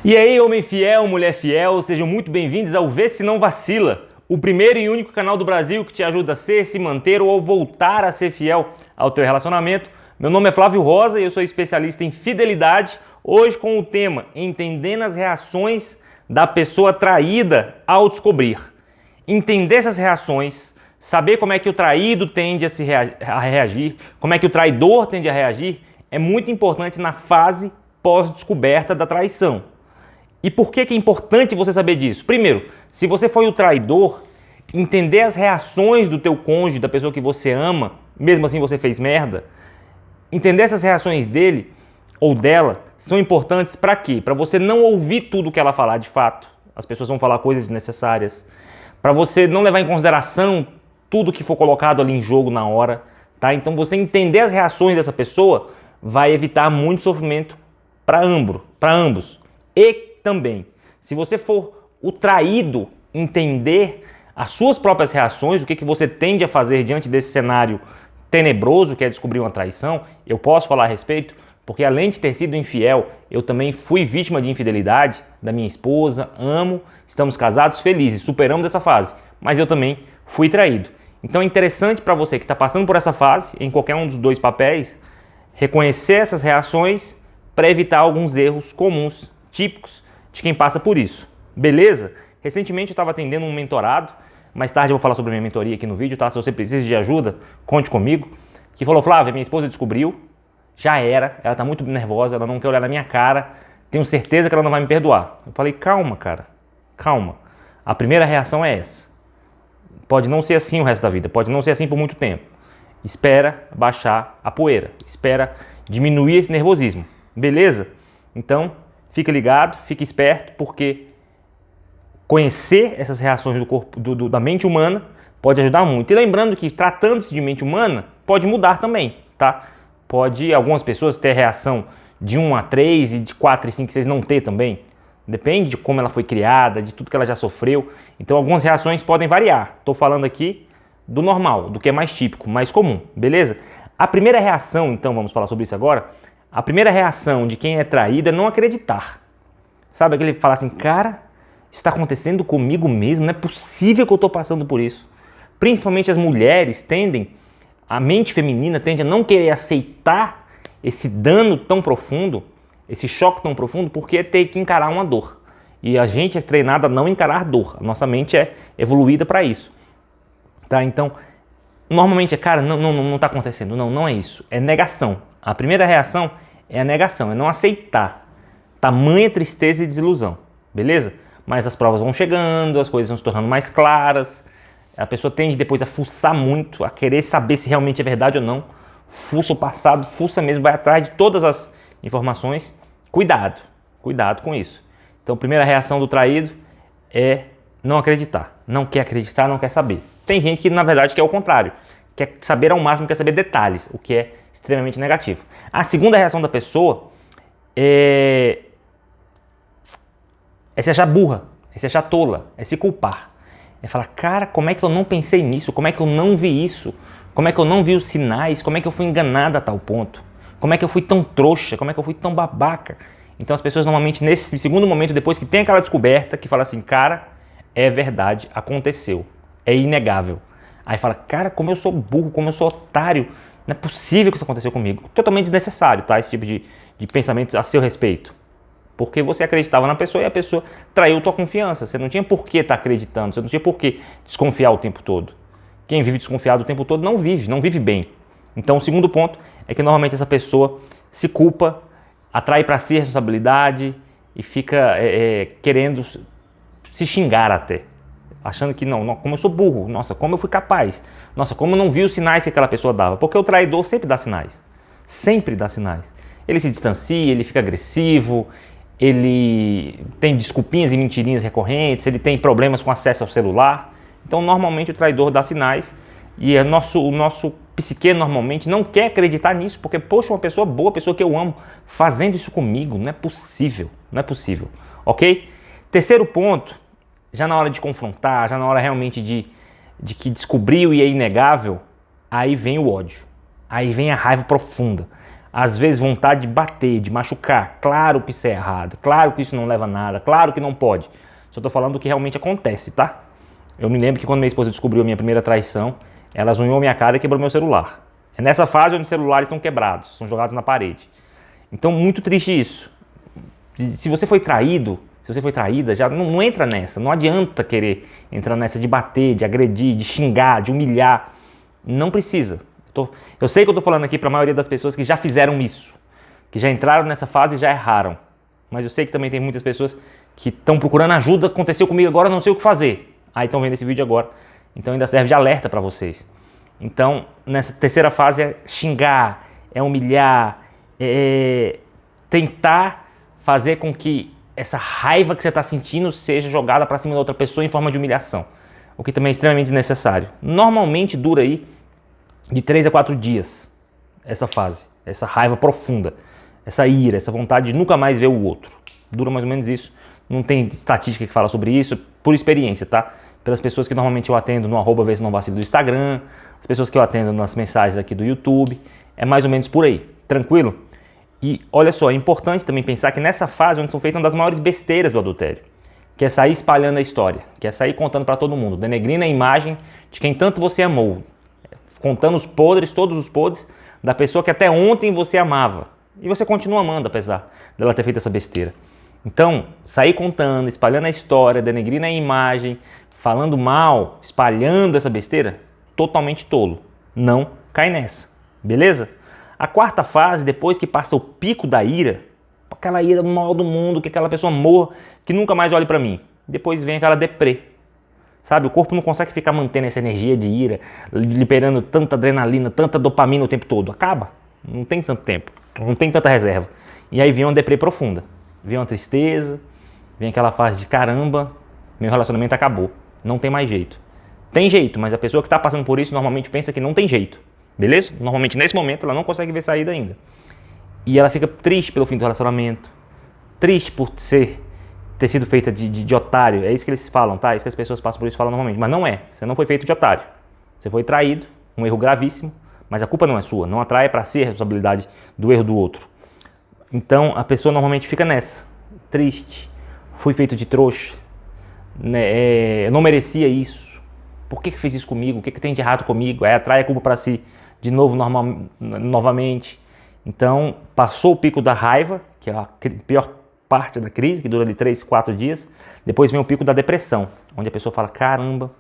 E aí, homem fiel, mulher fiel, sejam muito bem-vindos ao Vê Se Não Vacila, o primeiro e único canal do Brasil que te ajuda a ser, se manter ou voltar a ser fiel ao teu relacionamento. Meu nome é Flávio Rosa e eu sou especialista em fidelidade, hoje com o tema Entendendo as reações da pessoa traída ao descobrir. Entender essas reações, saber como é que o traído tende a reagir, como é que o traidor tende a reagir, é muito importante na fase pós-descoberta da traição. E por que é importante você saber disso? Primeiro, se você foi o traidor, entender as reações do teu cônjuge, da pessoa que você ama, mesmo assim você fez merda, entender essas reações dele ou dela são importantes para quê? Para você não ouvir tudo que ela falar de fato. As pessoas vão falar coisas desnecessárias. Para você não levar em consideração tudo que for colocado ali em jogo na hora, tá? Então você entender as reações dessa pessoa vai evitar muito sofrimento para ambos. E também, se você for o traído, entender as suas próprias reações, o que você tende a fazer diante desse cenário tenebroso que é descobrir uma traição, eu posso falar a respeito, porque além de ter sido infiel, eu também fui vítima de infidelidade da minha esposa, amo, estamos casados, felizes, superamos essa fase, mas eu também fui traído. Então é interessante para você que está passando por essa fase, em qualquer um dos dois papéis, reconhecer essas reações para evitar alguns erros comuns, típicos de quem passa por isso. Beleza? Recentemente eu estava atendendo um mentorado, mais tarde eu vou falar sobre a minha mentoria aqui no vídeo, tá? Se você precisa de ajuda, conte comigo. Que falou, Flávia, minha esposa descobriu, já era, ela está muito nervosa, ela não quer olhar na minha cara, tenho certeza que ela não vai me perdoar. Eu falei, calma, cara, calma. A primeira reação é essa. Pode não ser assim o resto da vida, pode não ser assim por muito tempo. Espera baixar a poeira, espera diminuir esse nervosismo, beleza? Então, fica ligado, fica esperto, porque conhecer essas reações do corpo, da mente humana pode ajudar muito. E lembrando que, tratando-se de mente humana, pode mudar também, tá? Pode algumas pessoas ter reação de 1 a 3 e de 4 e 5 6 não ter também. Depende de como ela foi criada, de tudo que ela já sofreu. Então, algumas reações podem variar. Estou falando aqui do normal, do que é mais típico, mais comum, beleza? A primeira reação, então, vamos falar sobre isso agora. A primeira reação de quem é traído é não acreditar. Sabe aquele que fala assim, cara, isso está acontecendo comigo mesmo, não é possível que eu estou passando por isso. Principalmente as mulheres tendem, a mente feminina tende a não querer aceitar esse dano tão profundo, esse choque tão profundo, porque tem que encarar uma dor. E a gente é treinado a não encarar dor, a nossa mente é evoluída para isso. Tá? Então, normalmente é, cara, não está acontecendo, não é isso, é negação. A primeira reação é a negação, é não aceitar. Tamanha tristeza e desilusão, beleza? Mas as provas vão chegando, as coisas vão se tornando mais claras, a pessoa tende depois a fuçar muito, a querer saber se realmente é verdade ou não. Fuça o passado, fuça mesmo, vai atrás de todas as informações. Cuidado com isso. Então, a primeira reação do traído é não acreditar. Não quer acreditar, não quer saber. Tem gente que, na verdade, quer o contrário. Quer saber ao máximo, quer saber detalhes, o que é extremamente negativo. A segunda reação da pessoa é se achar burra, é se achar tola, é se culpar. É falar, cara, como é que eu não pensei nisso? Como é que eu não vi isso? Como é que eu não vi os sinais? Como é que eu fui enganada a tal ponto? Como é que eu fui tão trouxa? Como é que eu fui tão babaca? Então as pessoas normalmente nesse segundo momento, depois que tem aquela descoberta, que fala assim, cara, é verdade, aconteceu, é inegável. Aí fala, cara, como eu sou burro, como eu sou otário, não é possível que isso aconteceu comigo. Totalmente desnecessário, tá? Esse tipo de pensamentos a seu respeito. Porque você acreditava na pessoa e a pessoa traiu tua confiança. Você não tinha por que estar acreditando, você não tinha por que desconfiar o tempo todo. Quem vive desconfiado o tempo todo não vive bem. Então o segundo ponto é que normalmente essa pessoa se culpa, atrai para si a responsabilidade e fica querendo se xingar até. Achando que não, como eu sou burro, nossa, como eu fui capaz, nossa, como eu não vi os sinais que aquela pessoa dava. Porque o traidor sempre dá sinais, Ele se distancia, ele fica agressivo, ele tem desculpinhas e mentirinhas recorrentes, ele tem problemas com acesso ao celular. Então, normalmente o traidor dá sinais e o nosso psique normalmente não quer acreditar nisso, porque, poxa, uma pessoa boa, pessoa que eu amo, fazendo isso comigo, não é possível, ok? Terceiro ponto, já na hora de confrontar, já na hora realmente de que descobriu e é inegável, aí vem o ódio, aí vem a raiva profunda. às vezes vontade de bater, de machucar. Claro que isso é errado, claro que isso não leva a nada, claro que não pode. Só tô falando do que realmente acontece, tá? Eu me lembro que quando minha esposa descobriu a minha primeira traição, ela zunhou minha cara e quebrou meu celular. É nessa fase onde os celulares são quebrados, são jogados na parede. Então, muito triste isso. Se você foi traído, se você foi traída, já não entra nessa. Não adianta querer entrar nessa de bater, de agredir, de xingar, de humilhar. Não precisa. Eu sei que eu estou falando aqui para a maioria das pessoas que já fizeram isso, que já entraram nessa fase e já erraram. Mas eu sei que também tem muitas pessoas que estão procurando ajuda, aconteceu comigo agora, não sei o que fazer. Aí estão vendo esse vídeo agora. Então ainda serve de alerta para vocês. Então, nessa terceira fase é xingar, é humilhar, é tentar fazer com que essa raiva que você está sentindo seja jogada para cima da outra pessoa em forma de humilhação. O que também é extremamente desnecessário. Normalmente dura aí de 3 a 4 dias essa fase, essa raiva profunda, essa ira, essa vontade de nunca mais ver o outro. Dura mais ou menos isso. Não tem estatística que fala sobre isso, por experiência, tá? Pelas pessoas que normalmente eu atendo no @vê se não vacilo do Instagram, as pessoas que eu atendo nas mensagens aqui do YouTube, é mais ou menos por aí, tranquilo? E olha só, é importante também pensar que nessa fase onde são feitas uma das maiores besteiras do adultério, que é sair espalhando a história, que é sair contando para todo mundo, denegrindo a imagem de quem tanto você amou, contando os podres, todos os podres, da pessoa que até ontem você amava. E você continua amando, apesar dela ter feito essa besteira. Então, sair contando, espalhando a história, denegrindo a imagem, falando mal, espalhando essa besteira, totalmente tolo. Não cai nessa, beleza? A quarta fase, depois que passa o pico da ira, aquela ira mal do mundo, que aquela pessoa morra, que nunca mais olhe pra mim. Depois vem aquela deprê. Sabe, o corpo não consegue ficar mantendo essa energia de ira, liberando tanta adrenalina, tanta dopamina o tempo todo. Acaba. Não tem tanto tempo, não tem tanta reserva. E aí vem uma deprê profunda. Vem uma tristeza, vem aquela fase de caramba, meu relacionamento acabou. Não tem mais jeito. Tem jeito, mas a pessoa que está passando por isso normalmente pensa que não tem jeito. Beleza? Normalmente nesse momento ela não consegue ver saída ainda. E ela fica triste pelo fim do relacionamento, triste por ter sido feita de otário. É isso que eles falam, tá? É isso que as pessoas passam por isso e falam normalmente. Mas não é. Você não foi feito de otário. Você foi traído, um erro gravíssimo, mas a culpa não é sua. Não atrai para si a responsabilidade do erro do outro. Então a pessoa normalmente fica nessa. Triste. Fui feito de trouxa. Eu não merecia isso. Por que fez isso comigo? O que tem de errado comigo? Aí atrai a culpa para si de novo, novamente. Então, passou o pico da raiva, que é a pior parte da crise, que dura de 3, 4 dias. Depois vem o pico da depressão, onde a pessoa fala, caramba,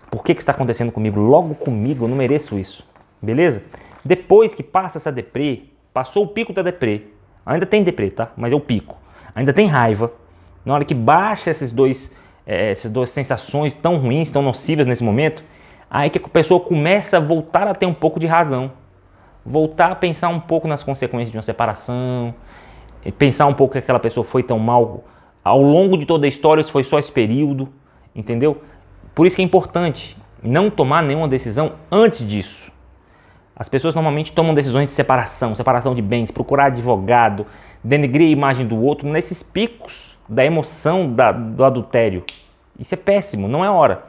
por que está acontecendo comigo? Logo comigo, eu não mereço isso. Beleza? Depois que passa essa deprê, passou o pico da deprê. Ainda tem deprê, tá? Mas é o pico. Ainda tem raiva. Na hora que baixa essas duas sensações tão ruins, tão nocivas nesse momento, aí que a pessoa começa a voltar a ter um pouco de razão. Voltar a pensar um pouco nas consequências de uma separação, pensar um pouco que aquela pessoa foi tão mal ao longo de toda a história, se foi só esse período, entendeu? Por isso que é importante não tomar nenhuma decisão antes disso. As pessoas normalmente tomam decisões de separação de bens, procurar advogado, denegrir a imagem do outro nesses picos da emoção do adultério. Isso é péssimo, não é hora.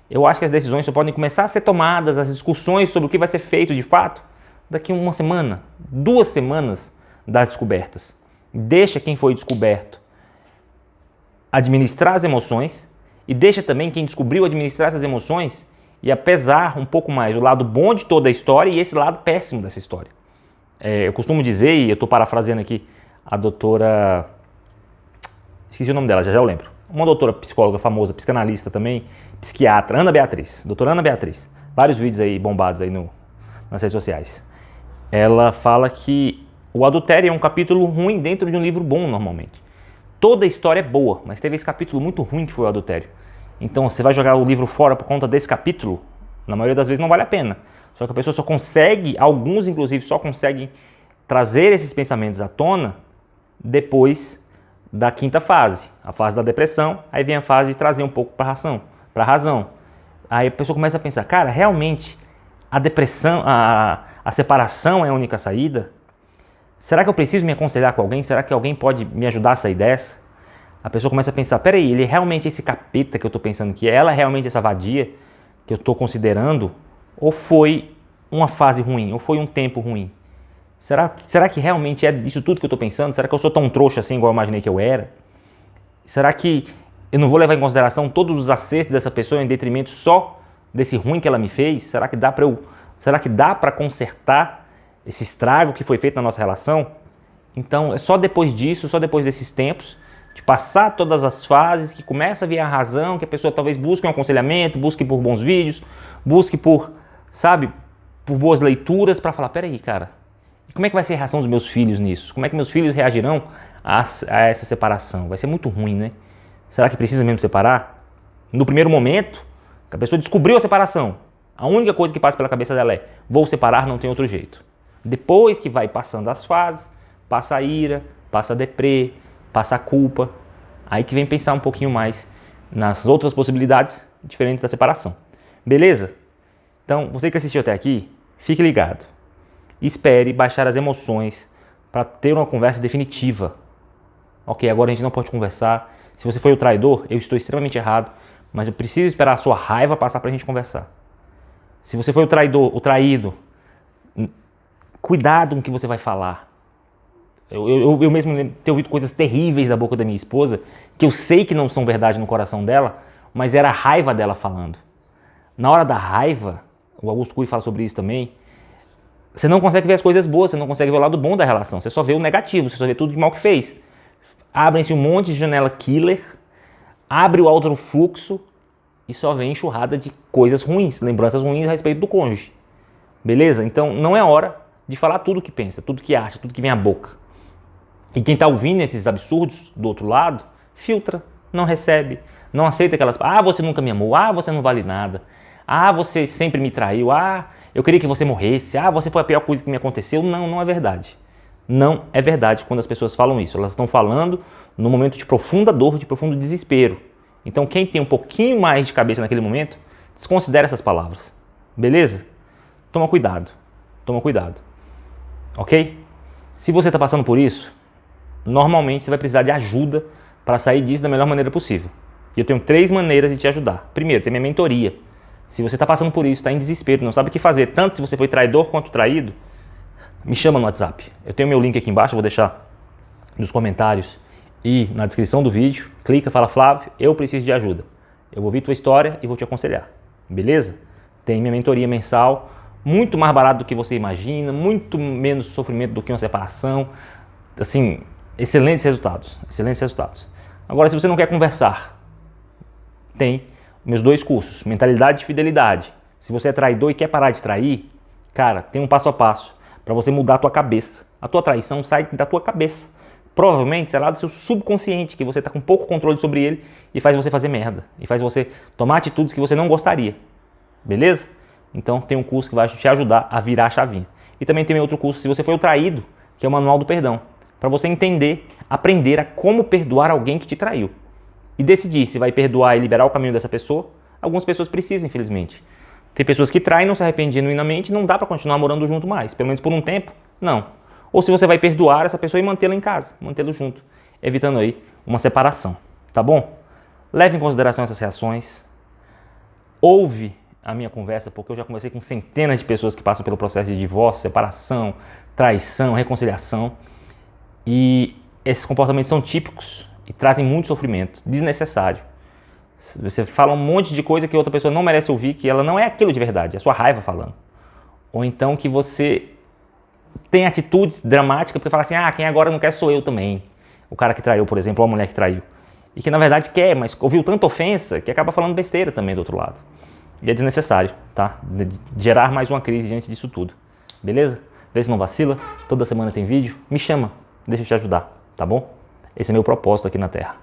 Eu acho que as decisões só podem começar a ser tomadas, as discussões sobre o que vai ser feito de fato, daqui a 1 semana, 2 semanas das descobertas. Deixa quem foi descoberto administrar as emoções e deixa também quem descobriu administrar essas emoções e apesar um pouco mais o lado bom de toda a história e esse lado péssimo dessa história. Eu costumo dizer, e eu estou parafraseando aqui a doutora... Esqueci o nome dela, já eu lembro. Uma doutora psicóloga famosa, psicanalista também, psiquiatra, Ana Beatriz, doutora Ana Beatriz. Vários vídeos aí bombados aí nas redes sociais. Ela fala que o adultério é um capítulo ruim dentro de um livro bom, normalmente. Toda a história é boa, mas teve esse capítulo muito ruim que foi o adultério. Então, você vai jogar o livro fora por conta desse capítulo? Na maioria das vezes não vale a pena. Só que a pessoa só consegue, alguns inclusive, só conseguem trazer esses pensamentos à tona depois da quinta fase, a fase da depressão. Aí vem a fase de trazer um pouco para a razão. Aí a pessoa começa a pensar, cara, realmente a depressão, a separação é a única saída? Será que eu preciso me aconselhar com alguém? Será que alguém pode me ajudar a sair dessa? A pessoa começa a pensar, peraí, ele é realmente esse capeta que eu estou pensando que é? Ela é realmente essa vadia que eu estou considerando? Ou foi uma fase ruim? Ou foi um tempo ruim? Será que realmente é isso tudo que eu estou pensando? Será que eu sou tão trouxa assim igual eu imaginei que eu era? Será que eu não vou levar em consideração todos os acertos dessa pessoa em detrimento só desse ruim que ela me fez? Será que dá para consertar esse estrago que foi feito na nossa relação? Então é só depois disso, só depois desses tempos, de passar todas as fases, que começa a vir a razão, que a pessoa talvez busque um aconselhamento, busque por bons vídeos, busque por boas leituras para falar, peraí, cara, e como é que vai ser a reação dos meus filhos nisso? Como é que meus filhos reagirão a essa separação? Vai ser muito ruim, né? Será que precisa mesmo separar? No primeiro momento, que a pessoa descobriu a separação, a única coisa que passa pela cabeça dela é, vou separar, não tem outro jeito. Depois que vai passando as fases, passa a ira, passa a deprê, passa a culpa, aí que vem pensar um pouquinho mais nas outras possibilidades diferentes da separação. Beleza? Então, você que assistiu até aqui, fique ligado. Espere baixar as emoções para ter uma conversa definitiva. Ok, agora a gente não pode conversar. Se você foi o traidor, eu estou extremamente errado, mas eu preciso esperar a sua raiva passar para a gente conversar. Se você foi o traidor, o traído, cuidado com o que você vai falar. Eu mesmo tenho ouvido coisas terríveis da boca da minha esposa, que eu sei que não são verdade no coração dela, mas era a raiva dela falando. Na hora da raiva, o Augusto Cury fala sobre isso também, você não consegue ver as coisas boas, você não consegue ver o lado bom da relação, você só vê o negativo, você só vê tudo de mal que fez. Abrem-se um monte de janela killer, abre o outro fluxo e só vem enxurrada de coisas ruins, lembranças ruins a respeito do cônjuge. Beleza? Então não é hora de falar tudo que pensa, tudo que acha, tudo que vem à boca. E quem está ouvindo esses absurdos do outro lado, filtra, não recebe, não aceita aquelas... Ah, você nunca me amou, ah, você não vale nada, ah, você sempre me traiu, ah, eu queria que você morresse, ah, você foi a pior coisa que me aconteceu. Não, não é verdade. Não é verdade quando as pessoas falam isso. Elas estão falando no momento de profunda dor, de profundo desespero. Então quem tem um pouquinho mais de cabeça naquele momento, desconsidera essas palavras. Beleza? Toma cuidado. Toma cuidado. Ok? Se você está passando por isso, normalmente você vai precisar de ajuda para sair disso da melhor maneira possível. E eu tenho 3 maneiras de te ajudar. Primeiro, tem minha mentoria. Se você está passando por isso, está em desespero, não sabe o que fazer, tanto se você foi traidor quanto traído, me chama no WhatsApp. Eu tenho meu link aqui embaixo, vou deixar nos comentários e na descrição do vídeo. Clica, fala, Flávio, eu preciso de ajuda. Eu vou ouvir tua história e vou te aconselhar. Beleza? Tem minha mentoria mensal, muito mais barato do que você imagina, muito menos sofrimento do que uma separação. Assim, excelentes resultados, excelentes resultados. Agora, se você não quer conversar, tem meus 2 cursos, Mentalidade e Fidelidade. Se você é traidor e quer parar de trair, cara, tem um passo a passo para você mudar a tua cabeça. A tua traição sai da tua cabeça. Provavelmente será do seu subconsciente, que você está com pouco controle sobre ele e faz você fazer merda. E faz você tomar atitudes que você não gostaria. Beleza? Então tem um curso que vai te ajudar a virar a chavinha. E também tem outro curso, se você foi o traído, que é o Manual do Perdão. Para você entender, aprender a como perdoar alguém que te traiu. E decidir se vai perdoar e liberar o caminho dessa pessoa. Algumas pessoas precisam, infelizmente. Tem pessoas que traem, não se arrependem genuinamente, não dá para continuar morando junto mais. Pelo menos por um tempo, não. Ou se você vai perdoar essa pessoa e mantê-la em casa, mantê-lo junto, evitando aí uma separação, tá bom? Leve em consideração essas reações. Ouve a minha conversa, porque eu já conversei com centenas de pessoas que passam pelo processo de divórcio, separação, traição, reconciliação. E esses comportamentos são típicos e trazem muito sofrimento, desnecessário. Você fala um monte de coisa que outra pessoa não merece ouvir, que ela não é aquilo de verdade, é a sua raiva falando. Ou então que você tem atitudes dramáticas, porque fala assim, quem agora não quer sou eu também. O cara que traiu, por exemplo, ou a mulher que traiu. E que na verdade quer, mas ouviu tanta ofensa que acaba falando besteira também do outro lado. E é desnecessário, tá? Gerar mais uma crise diante disso tudo. Beleza? Vê se não vacila, toda semana tem vídeo. Me chama, deixa eu te ajudar, tá bom? Esse é meu propósito aqui na Terra.